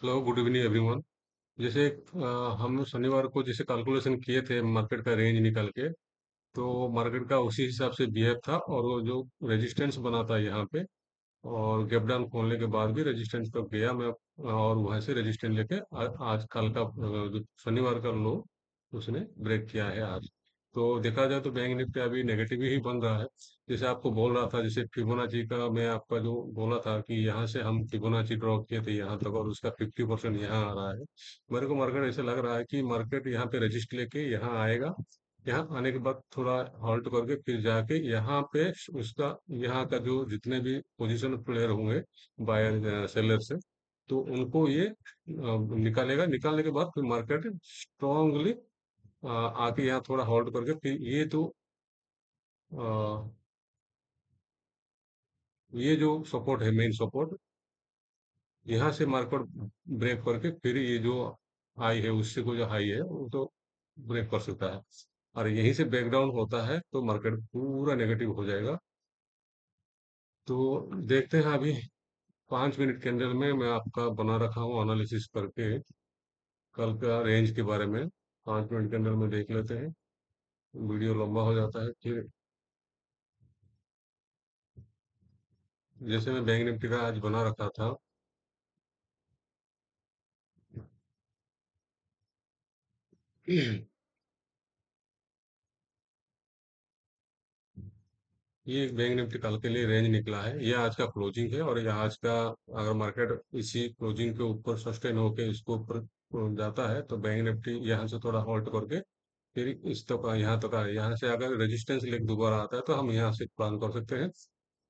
Hello, good evening everyone. जैसे हम शनिवार को जैसे कैलकुलेशन किए थे मार्केट का रेंज निकाल के। तो मार्केट का उसी हिसाब से बिहेव था और वो जो रेजिस्टेंस बना था यहाँ पे, और गैप डाउन खोलने के बाद भी रेजिस्टेंस तक गया मैं। और वहां से रेजिस्टेंस लेके आज कल का जो शनिवार का लो उसने ब्रेक किया है आज। तो देखा जाए तो बैंक निफ्टी अभी नेगेटिव ही बन रहा है। जैसे आपको बोल रहा था, जैसे फिबोनाची का मैं आपका जो बोला था कि यहाँ से हम फिबोनाची ड्रॉ किए थे यहाँ तक और उसका 50% यहाँ आ रहा है। मेरे को मार्केट ऐसा लग रहा है कि मार्केट यहाँ पे रजिस्ट लेके यहाँ आएगा। यहाँ आने के बाद थोड़ा हॉल्ट करके फिर जाके यहाँ पे उसका यहाँ का जो जितने भी पोजीशन प्लेयर होंगे बायर सेलर से, तो उनको ये निकालेगा। निकालने के बाद फिर मार्केट स्ट्रांगली आके यहाँ थोड़ा होल्ड करके फिर ये जो सपोर्ट है, मेन सपोर्ट, यहाँ से मार्केट ब्रेक करके फिर ये जो हाई है उससे को जो हाई है वो तो ब्रेक कर सकता है। और यहीं से ब्रेकडाउन होता है तो मार्केट पूरा नेगेटिव हो जाएगा। तो देखते हैं अभी 5 मिनट के अंदर में मैं आपका बना रखा हूँ एनालिसिस करके कल का रेंज के बारे में। 5 मिनट के अंदर में देख लेते हैं, वीडियो लंबा हो जाता है फिर। जैसे मैं बैंक निफ्टी का आज बना रखा था। ये बैंक निफ्टी कल के लिए रेंज निकला है, ये आज का क्लोजिंग है। और ये आज का अगर मार्केट इसी क्लोजिंग के ऊपर सस्टेन होके इसको ऊपर जाता है तो बैंक निफ्टी यहाँ से थोड़ा होल्ड करके फिर इस तक यहाँ तक आए। यहाँ से अगर रेजिस्टेंस लेक दोबारा आता है तो हम यहाँ से प्लान कर सकते हैं।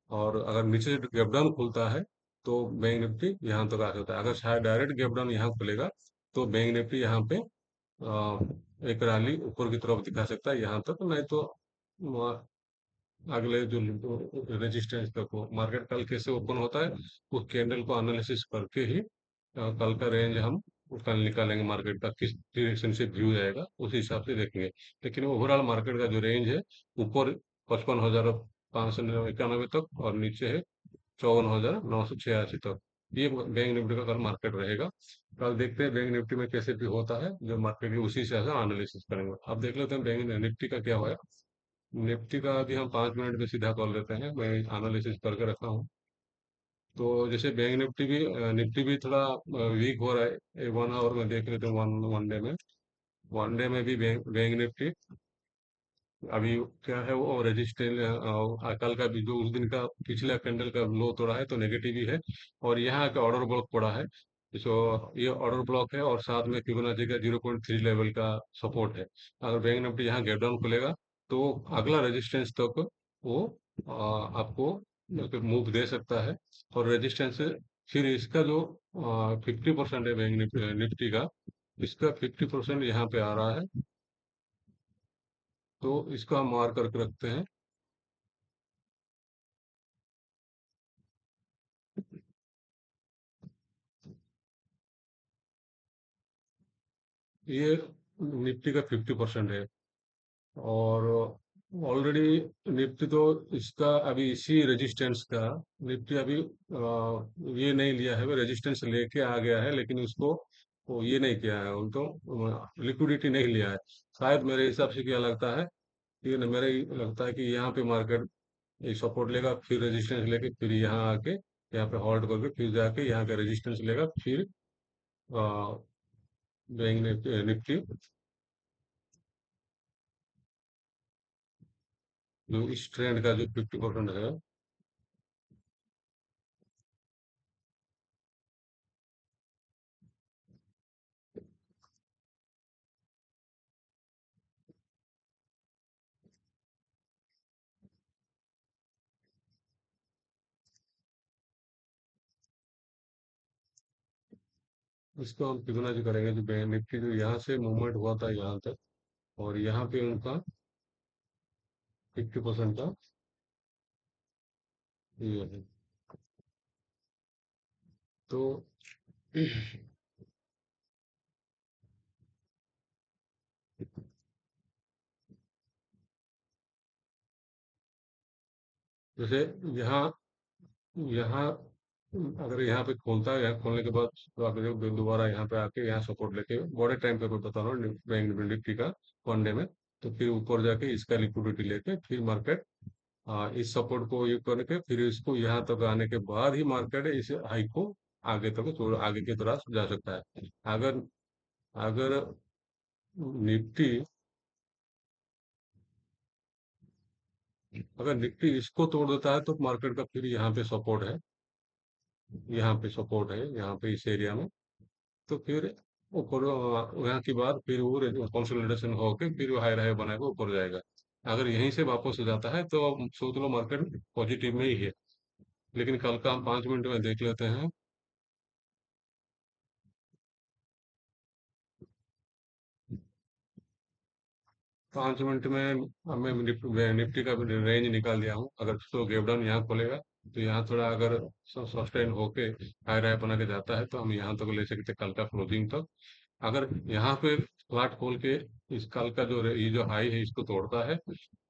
और अगर नीचे से गैप डाउन खुलता है तो बैंक निफ्टी यहाँ तक आ सकता है। अगर शायद डायरेक्ट गैप डाउन यहाँ खुलेगा तो बैंक निफ्टी यहाँ पे एक रैली ऊपर की तरफ दिखा सकता है यहाँ तक, नहीं तो अगले जो रेजिस्टेंस तक हो। मार्केट कल कैसे ओपन होता है उस कैंडल को एनालिसिस करके ही कल का रेंज हम कल निकालेंगे। मार्केट का किस डायरेक्शन से व्यू जाएगा उस हिसाब से देखेंगे। लेकिन ओवरऑल मार्केट का जो रेंज है, ऊपर 55,591 तक और नीचे है 54,986 तक। ये बैंक निफ्टी का कल मार्केट रहेगा। कल देखते हैं बैंक निफ्टी में कैसे भी होता है, जो मार्केट की उसी हिसाब से एनालिसिस करेंगे। अब देख लेते हैं बैंक निफ्टी का क्या हुआ है। निफ्टी का अभी हम 5 मिनट में सीधा कॉल लेते हैं, मैं एनालिसिस करके रखा हूँ। तो जैसे बैंक निफ्टी भी थोड़ा वीक हो रहा है। 1 आवर में देख लेते हैं, वन वन डे में। वन डे में भी बैंक निफ्टी अभी क्या है, वो रेजिस्टेंस कल का भी जो उस दिन का पिछला कैंडल का लो तोड़ा है तो नेगेटिव ही है। और यहाँ का ऑर्डर ब्लॉक पड़ा है। जो ये ऑर्डर ब्लॉक है और साथ में फिबोनाची का 0.3 लेवल का सपोर्ट है। अगर बैंक निफ्टी यहाँ गैप डाउन खुलेगा तो अगला रेजिस्टेंस तक वो आपको मूव दे सकता है। और रेजिस्टेंस से फिर इसका जो 50% है बैंक निफ्टी का, इसका 50% यहाँ पे आ रहा है। तो इसको हम मार्क करके रखते हैं। ये निफ्टी का 50% है। और ऑलरेडी निफ्टी तो इसका अभी इसी रेजिस्टेंस का निफ्टी अभी ये नहीं लिया है, वो रेजिस्टेंस लेके आ गया है लेकिन उसको वो ये नहीं किया है, उनको लिक्विडिटी नहीं लिया है। शायद मेरे हिसाब से क्या लगता है, ये न मेरे लगता है कि यहाँ पे मार्केट एक सपोर्ट लेगा फिर रेजिस्टेंस लेके फिर यहाँ आके यहाँ पे होल्ड करके फिर जाके यहाँ का रेजिस्टेंस लेगा फिर बैंक निफ्टी जो इस ट्रेंड का जो 50% है, इसको हम फिबोनाची करेंगे। जो बैंक निफ्टी जो यहाँ से मूवमेंट हुआ था यहाँ तक और यहाँ पे उनका 50% का ये है। तो जैसे यहाँ यहाँ अगर यहाँ पे खोलता है, यहाँ खोलने के बाद तो आप देखो दोबारा यहाँ पे आके यहाँ सपोर्ट लेके बड़े टाइम पे मैं बता रहा हूँ बैंक निफ्टी का 1 डे में, तो फिर ऊपर जाके इसका लिक्विडिटी लेके फिर मार्केट इस सपोर्ट को ये करके फिर इसको यहाँ तक आने के बाद ही मार्केट इस हाई को आगे तक थोड़ा आगे की तरफ जा सकता है। अगर अगर निफ्टी अगर निफ्टी इसको तोड़ देता है तो मार्केट का फिर यहाँ पे सपोर्ट है, यहाँ पे सपोर्ट है, यहाँ पे इस एरिया में, तो फिर ऊपर यहाँ की बात फिर वो कंसोलिडेशन होके फिर वो हाई बनाएगा ऊपर जाएगा। अगर यहीं से वापस हो जाता है तो अब सोच लो मार्केट पॉजिटिव में ही है। लेकिन कल का हम 5 मिनट में देख लेते हैं। 5 मिनट में हमें निफ्टी का रेंज निकाल दिया हूँ। अगर तो गैप डाउन यहाँ खोलेगा तो यहाँ थोड़ा अगर सस्टेन होके हाई राय बना के जाता है तो हम यहाँ तक ले सकते हैं कल का क्लोजिंग तक। अगर यहाँ पे फ्लैट खोल के इस कल का जो ये जो हाई है इसको तोड़ता है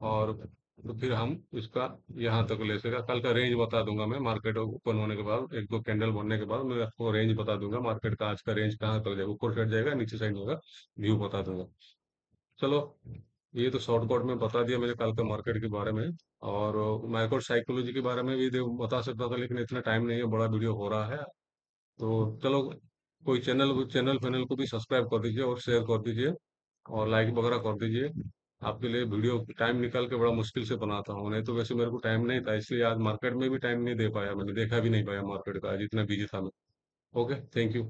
और तो फिर हम इसका यहाँ तक ले सकेगा। कल का रेंज बता दूंगा मैं, मार्केट ओपन होने के बाद एक दो कैंडल बनने के बाद मैं आपको रेंज बता दूंगा मार्केट का, आज का रेंज कहाँ तक जाएगा, ऊपर साइड जाएगा नीचे साइड जाएगा, व्यू बता दूंगा। चलो, ये तो शॉर्ट कट में बता दिया मैंने कल के मार्केट के बारे में। और माइक्रो साइकोलॉजी के बारे में भी बता सकता था लेकिन इतना टाइम नहीं है, बड़ा वीडियो हो रहा है। तो चलो, कोई चैनल चैनल फैनल को भी सब्सक्राइब कर दीजिए और शेयर कर दीजिए और लाइक वगैरह कर दीजिए। आपके लिए वीडियो टाइम निकाल के बड़ा मुश्किल से बनाता हूँ, नहीं तो वैसे मेरे को टाइम नहीं था, इसलिए आज मार्केट में भी टाइम नहीं दे पाया, मैंने देखा भी नहीं पाया मार्केट का, आज इतना बिजी था मैं। Okay, thank you.